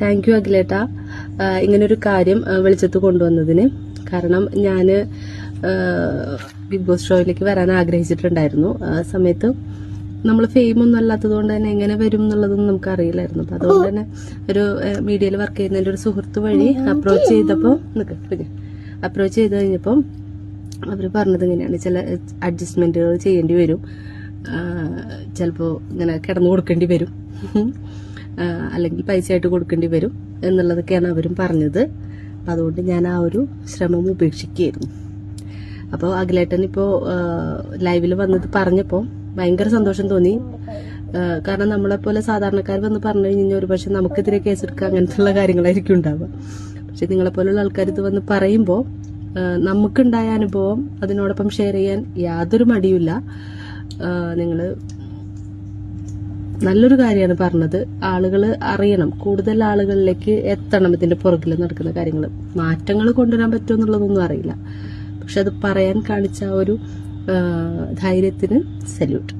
Thank you അഖിലേട്ട, ഇങ്ങനൊരു കാര്യം വെളിച്ചത്ത് കൊണ്ടുവന്നതിന്. കാരണം ഞാൻ ബിഗ് ബോസ് ഷോയിലേക്ക് വരാൻ ആഗ്രഹിച്ചിട്ടുണ്ടായിരുന്നു. ആ സമയത്ത് നമ്മൾ ഫെയിം ഒന്നും അല്ലാത്തത് കൊണ്ട് തന്നെ എങ്ങനെ വരും എന്നുള്ളതൊന്നും നമുക്ക് അറിയില്ലായിരുന്നു. അപ്പൊ അതുകൊണ്ട് തന്നെ ഒരു മീഡിയയിൽ വർക്ക് ചെയ്യുന്നതിന്റെ ഒരു സുഹൃത്ത് വഴി അപ്രോച്ച് ചെയ്ത് കഴിഞ്ഞപ്പോൾ അവര് പറഞ്ഞത് ഇങ്ങനെയാണ്, ചില അഡ്ജസ്റ്റ്മെന്റുകൾ ചെയ്യേണ്ടി വരും, ചിലപ്പോൾ ഇങ്ങനെ കിടന്നു കൊടുക്കേണ്ടി വരും, അല്ലെങ്കിൽ പൈസയായിട്ട് കൊടുക്കേണ്ടി വരും എന്നുള്ളതൊക്കെയാണ് അവരും പറഞ്ഞത്. അതുകൊണ്ട് ഞാൻ ആ ഒരു ശ്രമം ഉപേക്ഷിക്കുകയായിരുന്നു. അപ്പോൾ അഖിലേട്ടൻ ഇപ്പോൾ ലൈവിൽ വന്നത് പറഞ്ഞപ്പോൾ ഭയങ്കര സന്തോഷം തോന്നി. കാരണം നമ്മളെപ്പോലെ സാധാരണക്കാർ വന്ന് പറഞ്ഞു കഴിഞ്ഞാൽ ഒരു പക്ഷെ നമുക്കെതിരെ കേസെടുക്കുക അങ്ങനത്തെ കാര്യങ്ങളായിരിക്കും ഉണ്ടാവുക. പക്ഷെ നിങ്ങളെപ്പോലുള്ള ആൾക്കാർ ഇത് വന്ന് പറയുമ്പോൾ നമുക്കുണ്ടായ അനുഭവം അതിനോടൊപ്പം ഷെയർ ചെയ്യാൻ യാതൊരു മടിയുമില്ല. നിങ്ങൾ നല്ലൊരു കാര്യമാണ് പറഞ്ഞത്. ആളുകൾ അറിയണം, കൂടുതൽ ആളുകളിലേക്ക് എത്തണം ഇതിന്റെ പുറകിൽ നടക്കുന്ന കാര്യങ്ങൾ. മാറ്റങ്ങൾ കൊണ്ടുവരാൻ പറ്റുമോ എന്നുള്ളതൊന്നും അറിയില്ല, പക്ഷെ അത് പറയാൻ കാണിച്ച ഒരു ധൈര്യത്തിന് സല്യൂട്ട്.